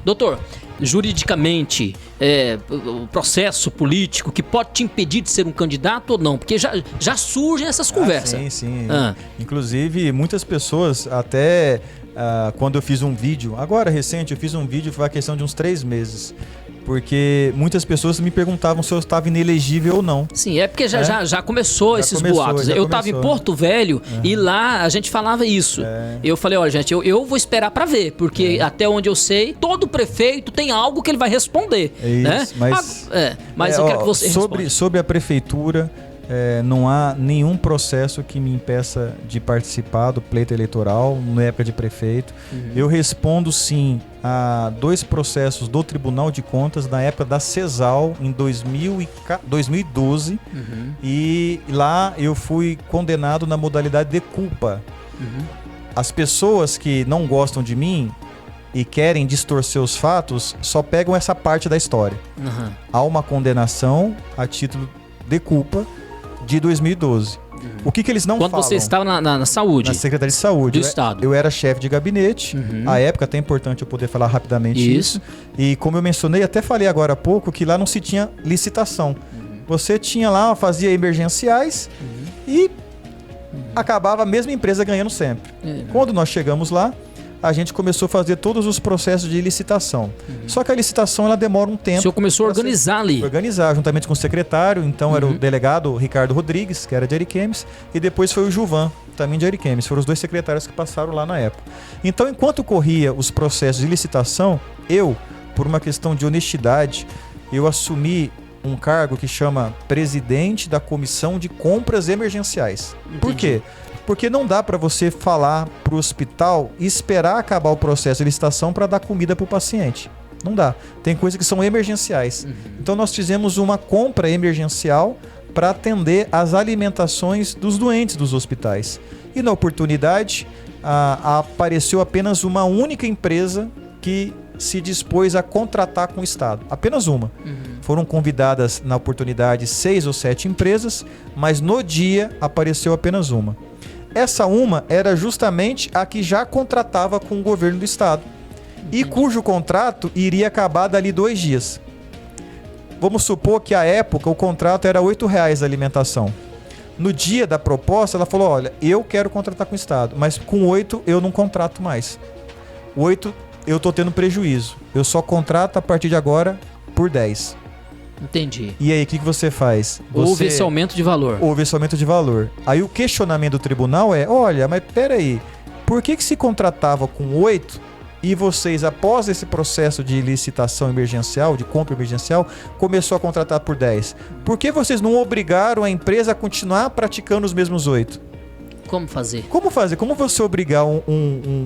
Doutor, juridicamente, o processo político que pode te impedir de ser um candidato ou não? Porque já surgem essas conversas. Sim. Inclusive, muitas pessoas até... quando eu fiz um vídeo, agora recente, eu fiz um vídeo, foi a questão de uns 3 meses. Porque muitas pessoas me perguntavam se eu estava inelegível ou não. Sim, é porque já começou esses boatos. Eu estava em Porto Velho e lá a gente falava isso. Eu falei, olha gente, eu vou esperar para ver, porque até onde eu sei, todo prefeito tem algo que ele vai responder. É isso, né? Mas eu quero que você responda. Sobre a prefeitura, não há nenhum processo que me impeça de participar do pleito eleitoral na época de prefeito. Eu respondo sim a 2 processos do Tribunal de Contas na época da CESAL em 2012 e lá eu fui condenado na modalidade de culpa. As pessoas que não gostam de mim e querem distorcer os fatos só pegam essa parte da história. Há uma condenação a título de culpa de 2012. O que eles não falam? Quando você estava na saúde? Na Secretaria de Saúde. Do Estado. Eu era chefe de gabinete. À época, até é importante eu poder falar rapidamente isso. E como eu mencionei, até falei agora há pouco, que lá não se tinha licitação. Você tinha lá, fazia emergenciais e acabava a mesma empresa ganhando sempre. Quando nós chegamos lá, a gente começou a fazer todos os processos de licitação. Só que a licitação ela demora um tempo. O senhor começou a organizar ali? Organizar, juntamente com o secretário. Então era o delegado Ricardo Rodrigues, que era de Ariquemes, e depois foi o Gilvan, também de Ariquemes. Foram os 2 secretários que passaram lá na época. Então, enquanto corria os processos de licitação, eu, por uma questão de honestidade, eu assumi um cargo que chama presidente da Comissão de Compras Emergenciais. Entendi. Por quê? Porque não dá para você falar para o hospital e esperar acabar o processo de licitação para dar comida para o paciente. Não dá. Tem coisas que são emergenciais. Então nós fizemos uma compra emergencial para atender as alimentações dos doentes dos hospitais. E na oportunidade apareceu apenas uma única empresa que se dispôs a contratar com o Estado. Apenas uma. Foram convidadas na oportunidade 6 ou 7 empresas, mas no dia apareceu apenas uma. Essa uma era justamente a que já contratava com o governo do Estado. E cujo contrato iria acabar dali 2 dias. Vamos supor que à época o contrato era R$8 a alimentação. No dia da proposta ela falou, olha, eu quero contratar com o Estado, mas com 8 eu não contrato mais. 8 eu estou tendo prejuízo. Eu só contrato a partir de agora por 10. Entendi. E aí, o que você faz? Houve esse aumento de valor. Houve esse aumento de valor. Aí o questionamento do tribunal é, olha, mas peraí, por que se contratava com 8 e vocês, após esse processo de licitação emergencial, de compra emergencial, começou a contratar por 10? Por que vocês não obrigaram a empresa a continuar praticando os mesmos 8? Como fazer? Como fazer? Como você obrigar um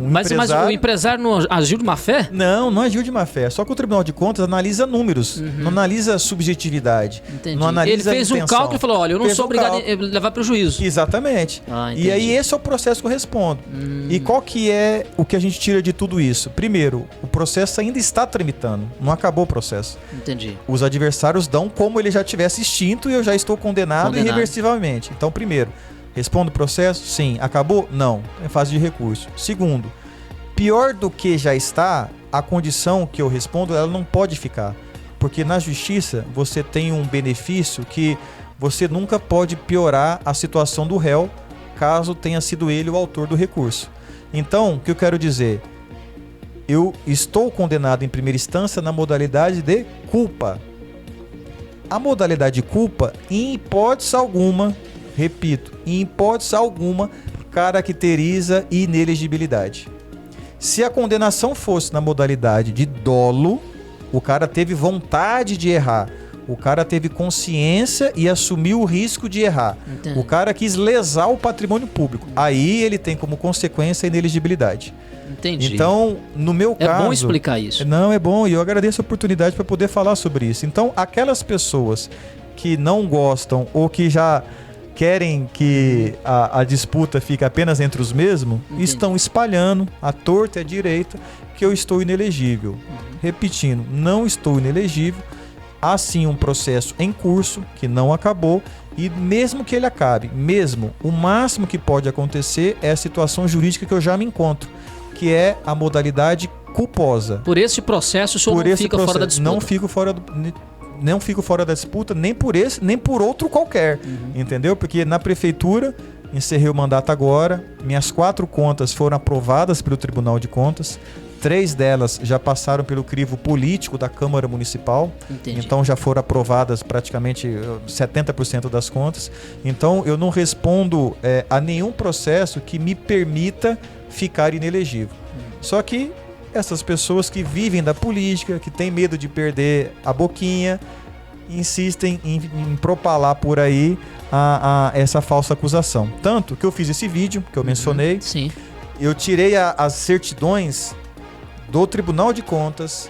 empresário... Mas o empresário não agiu de má fé? Não agiu de má fé. Só que o Tribunal de Contas analisa números, não analisa subjetividade. Entendi. Não analisa ele fez um cálculo e falou, olha, eu não sou obrigado a levar prejuízo. Exatamente. E aí esse é o processo que eu respondo. E qual que é o que a gente tira de tudo isso? Primeiro, o processo ainda está tramitando. Não acabou o processo. Entendi. Os adversários dão como ele já tivesse extinto e eu já estou condenado irreversivelmente. Então, primeiro... Respondo o processo? Sim. Acabou? Não. É fase de recurso. Segundo, pior do que já está, a condição que eu respondo, ela não pode ficar. Porque na justiça, você tem um benefício que você nunca pode piorar a situação do réu, caso tenha sido ele o autor do recurso. Então, o que eu quero dizer? Eu estou condenado em primeira instância na modalidade de culpa. A modalidade de culpa, em hipótese alguma... Repito, em hipótese alguma, caracteriza inelegibilidade. Se a condenação fosse na modalidade de dolo, o cara teve vontade de errar, o cara teve consciência e assumiu o risco de errar. Entendi. O cara quis lesar o patrimônio público. Aí ele tem como consequência a inelegibilidade. Entendi. Então, no meu caso... É bom explicar isso. Não, é bom, e eu agradeço a oportunidade para poder falar sobre isso. Então, aquelas pessoas que não gostam ou que já... querem que a disputa fique apenas entre os mesmos, estão espalhando à torta e à direita que eu estou inelegível. Repetindo, não estou inelegível. Há sim um processo em curso que não acabou e mesmo que ele acabe, o máximo que pode acontecer é a situação jurídica que eu já me encontro, que é a modalidade culposa. Por esse processo, o senhor não fica fora da disputa? Não fico fora da disputa, nem por esse, nem por outro qualquer, entendeu? Porque na prefeitura, encerrei o mandato agora, minhas 4 contas foram aprovadas pelo Tribunal de Contas, 3 delas já passaram pelo crivo político da Câmara Municipal. Entendi. Então já foram aprovadas praticamente 70% das contas. Então eu não respondo a nenhum processo que me permita ficar inelegível. Só que essas pessoas que vivem da política, que têm medo de perder a boquinha, insistem em propalar por aí essa falsa acusação. Tanto que eu fiz esse vídeo que eu mencionei. Sim. Eu tirei as certidões do Tribunal de Contas,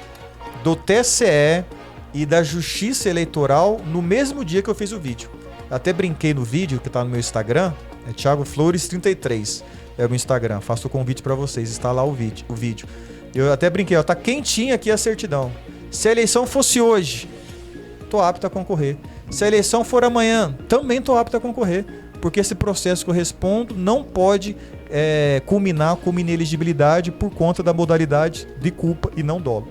do TSE e da Justiça Eleitoral no mesmo dia que eu fiz o vídeo. Até brinquei no vídeo que está no meu Instagram, é Thiago Flores 33, é o meu Instagram. Faço o convite para vocês, está lá o vídeo. Eu até brinquei, ó, tá quentinha aqui a certidão. Se a eleição fosse hoje, tô apto a concorrer. Se a eleição for amanhã, também tô apto a concorrer, porque esse processo que eu respondo não pode culminar com uma inelegibilidade por conta da modalidade de culpa e não dolo.